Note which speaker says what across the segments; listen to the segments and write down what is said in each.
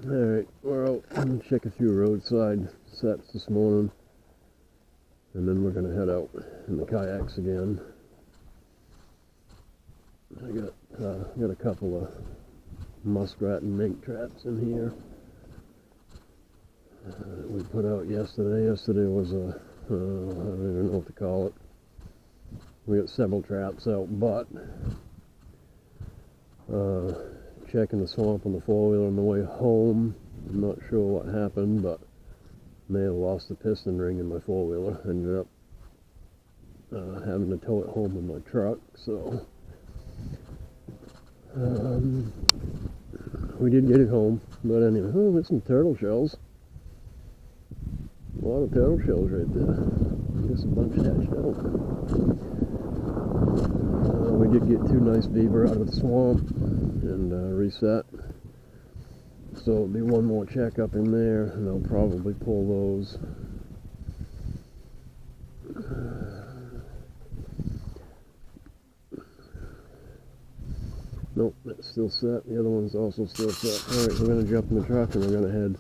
Speaker 1: Alright, we're out and check a few roadside sets this morning, and then we're going to head out in the kayaks again. I got a couple of muskrat and mink traps in here we put out yesterday. Yesterday was a, I don't even know what to call it. We got several traps out, but checking the swamp on the four-wheeler on the way home. I'm not sure what happened, but may have lost the piston ring in my four-wheeler. Ended up having to tow it home with my truck, so we did get it home. But anyway, oh, there's some turtle shells. A lot of turtle shells right there. There's a bunch hatched out. We did get two nice beaver out of the swamp and reset. So it'll be one more check up in there, and I'll probably pull those. Nope, that's still set. The other one's also still set. Alright, we're going to jump in the truck and we're going to head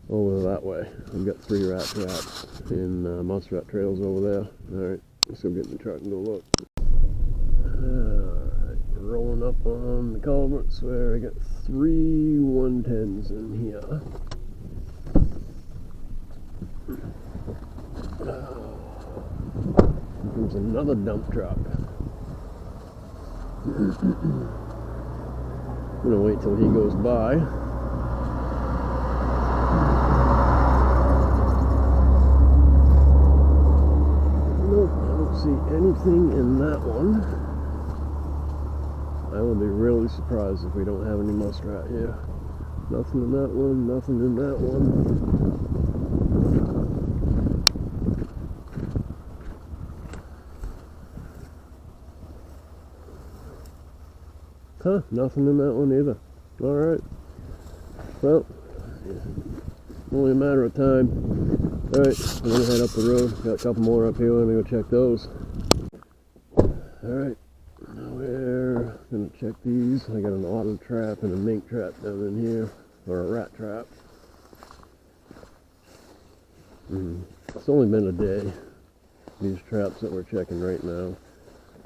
Speaker 1: over that way. We've got 3 rat traps in muskrat trails over there. Alright, let's go get in the truck and go look. Rolling up on the culverts where I got 3 110s in here. Here comes another dump truck. I'm gonna wait till he goes by. Nope, I don't see anything in that one. I will be really surprised if we don't have any muskrat here. Nothing in that one, nothing in that one. Huh, nothing in that one either. Alright. Well, only a matter of time. Alright, I'm going to head up the road. Got a couple more up here. Let me go check those. Alright. We're going to check these. I got an otter trap and a mink trap down in here, or a rat trap. It's only been a day, these traps that we're checking right now.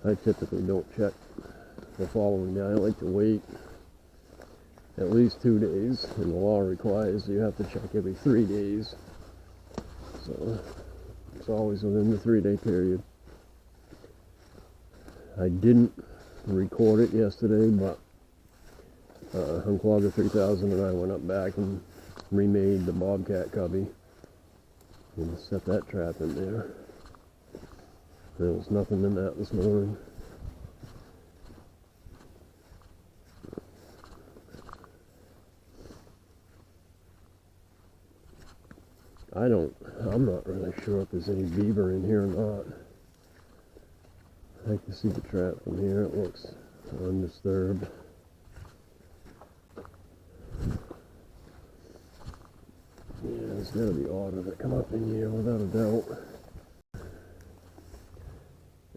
Speaker 1: I typically don't check the following day. I like to wait at least 2 days, and the law requires you have to check every 3 days. So it's always within the 3-day period. I didn't record it yesterday, but Unclogger 3000 and I went up back and remade the bobcat cubby and set that trap in there. There was nothing in that this morning. I'm not really sure if there's any beaver in here or not. I can see the trap from here. It looks undisturbed. Yeah, there's got to be otter that come up in here without a doubt.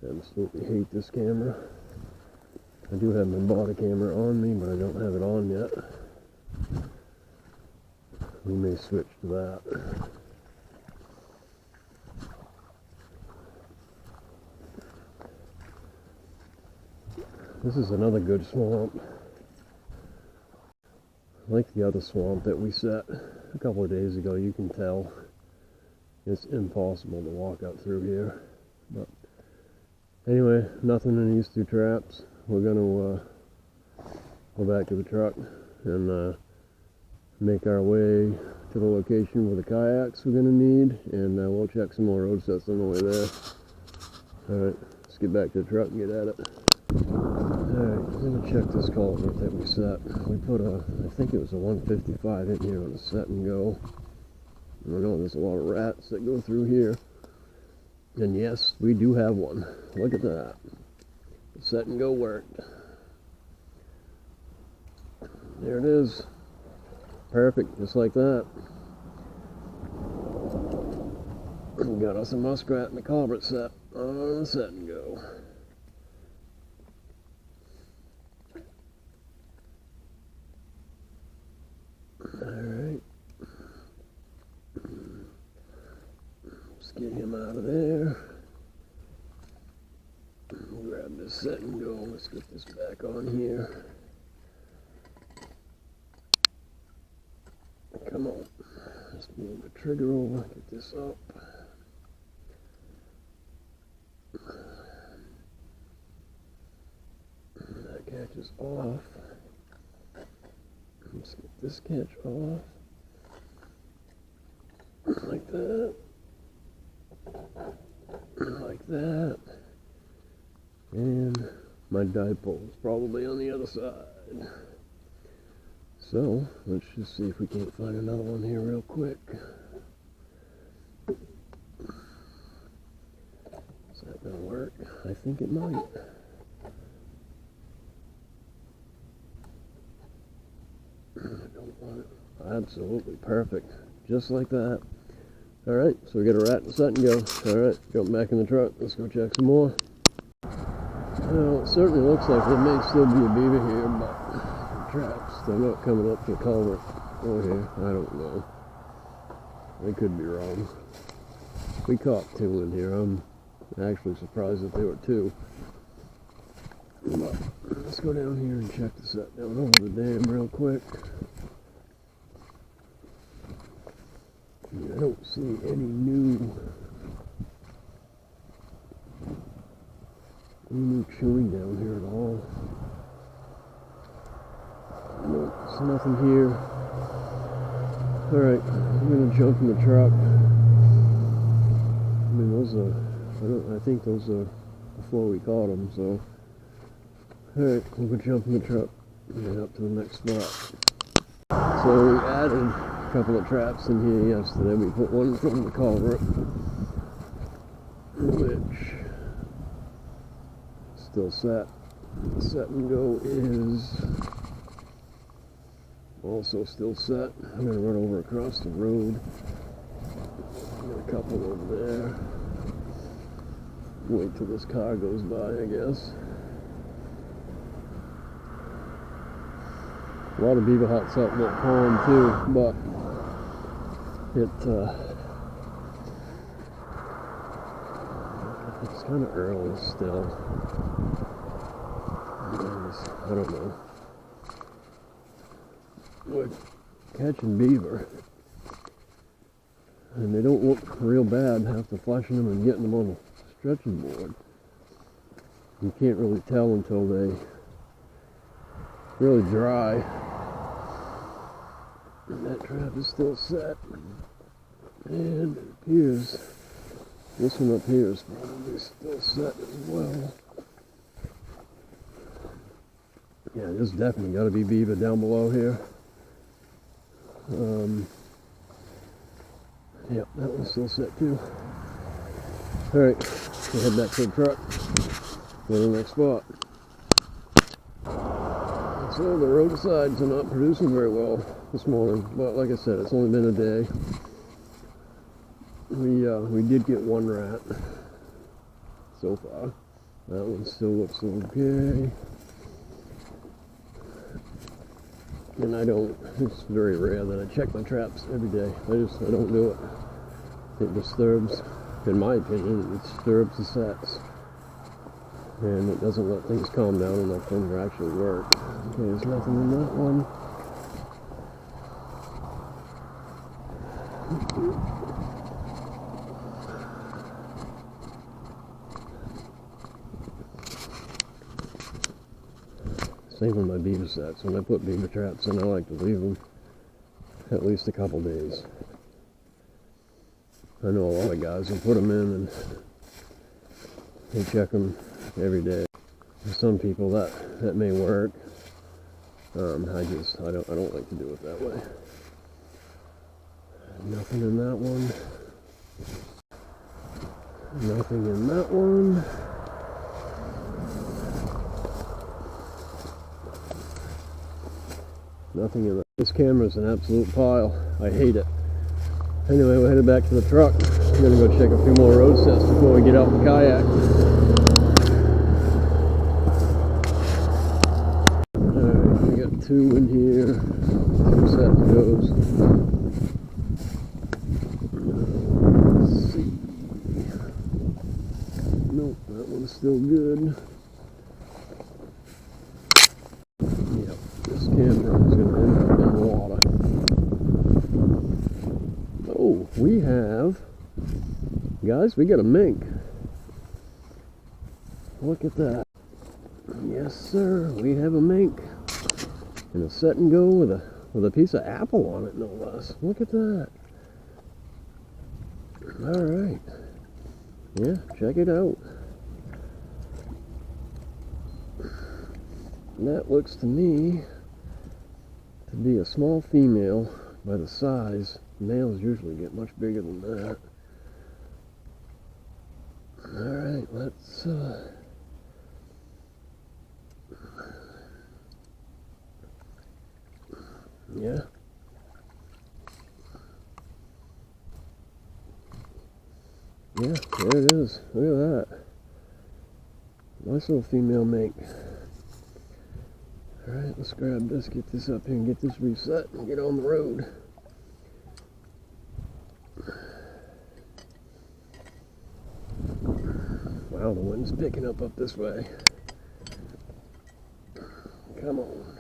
Speaker 1: I absolutely hate this camera. I do have my body camera on me, but I don't have it on yet. We may switch to that. This is another good swamp. Like the other swamp that we set a couple of days ago, you can tell it's impossible to walk out through here. But anyway, nothing in these 2 traps. We're going to go back to the truck and make our way to the location where the kayaks we're going to need, and we'll check some more road sets on the way there. Alright, let's get back to the truck and get at it. Alright, we're going to check this culvert that we set. We put I think it was a 155 in here on a set and go. I know there's a lot of rats that go through here. And yes, we do have one. Look at that. The set and go worked. There it is. Perfect, just like that. We got us a muskrat and a culvert set on the set and go. get him out of there. Grab this set and go. Let's get this back on here. Come on. Let's move the trigger over. Get this up. That catches off. Let's get this catch off. Like that. Like that. And my dipole is probably on the other side. So, let's just see if we can't find another one here real quick. Is that gonna work? I think it might. I don't want it. Absolutely perfect. Just like that. Alright, so we got a rat and set and go. Alright, jump back in the truck. Let's go check some more. Well, it certainly looks like there may still be a beaver here, but the traps, they're not coming up to the culvert over here. I don't know. I could be wrong. We caught 2 in here. I'm actually surprised that there were 2. But let's go down here and check the set down over the dam real quick. I don't see any new chewing down here at all. Nope, there's nothing here. Alright, I'm gonna jump in the truck. I mean, those are, I think those are before we caught them, so. Alright, we'll go jump in the truck and head up to the next spot. So we added a couple of traps in here yesterday. We put one from the culvert, which still set. The set and go is also still set. I'm going to run over across the road. Got a couple over there. Wait till this car goes by, I guess. A lot of beaver huts out in that pond too, but it's kind of early still. I don't know. We're catching beaver, and they don't look real bad after flushing them and getting them on the stretching board. You can't really tell until they really dry. And that trap is still set. And it appears this one up here is probably still set as well. Yeah, there's definitely got to be beaver down below here. Yep, that one's still set too. Alright, we'll head back to the truck. Go to the next spot. So the roadsides are not producing very well this morning, but like I said, it's only been a day. We did get one rat so far. That one still looks okay. And it's very rare that I check my traps every day. I don't do it. It disturbs, in my opinion, it disturbs the sets. And it doesn't let things calm down enough for them to actually work. Okay, there's nothing in that one. Same with my beaver sets. When I put beaver traps in, I like to leave them at least a couple days. I know a lot of guys will put them in and they check them every day. For some people that may work. I don't like to do it that way. Nothing in that one. Nothing in that one. Nothing in that. This camera's an absolute pile. I hate it. Anyway, we're headed back to the truck. I'm gonna go check a few more road sets before we get out the kayak. Alright, we got 2 in here. 2 set goes. Let's see. is still good. Yep, this camera is going to end up in the water. Oh, we have, guys, we got a mink. Look at that. Yes, sir, we have a mink. And a set and go with a piece of apple on it, no less. Look at that. All right. Yeah, check it out. And that looks to me to be a small female by the size. Males usually get much bigger than that. All right, let's yeah. Yeah, there it is. Look at that. Nice little female mink. Alright, let's grab this, get this up here and get this reset and get on the road. Wow, the wind's picking up this way. Come on.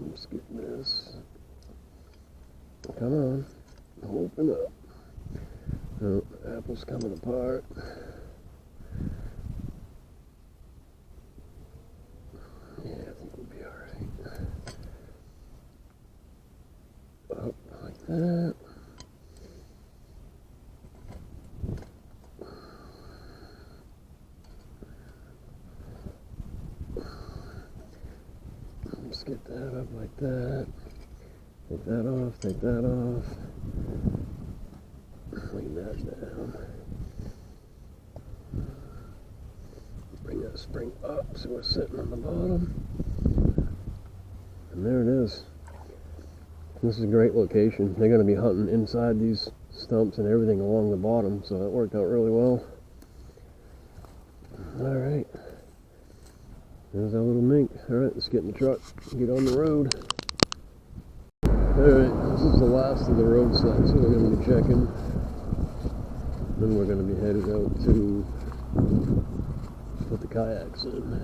Speaker 1: Let's get this. Come on. Open up. Oh, apple's coming apart. Yeah, I think we'll be alright. Up like that. Let's get that up like that. Take that off, take that off. Clean that down. Bring that spring up so we're sitting on the bottom. And there it is. This is a great location. They're going to be hunting inside these stumps and everything along the bottom, so that worked out really well. Alright. There's our little mink. Alright, let's get in the truck and get on the road. Alright, this is the last of the road sites that we're going to be checking. Then we're going to be headed out to put the kayaks in.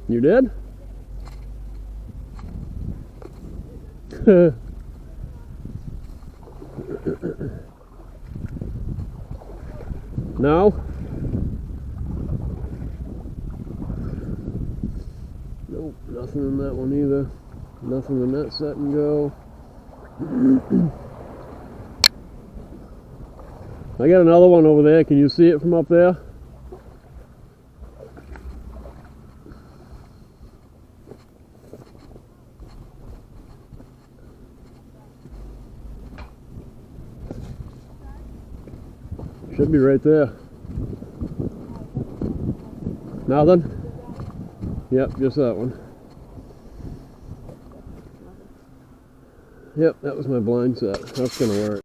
Speaker 1: You did? No? Nope, nothing in that one either. Nothing in that set and go. I got another one over there. Can you see it from up there? Should be right there. Nothing? Yep, just that one. Yep, that was my blind set. That's gonna work.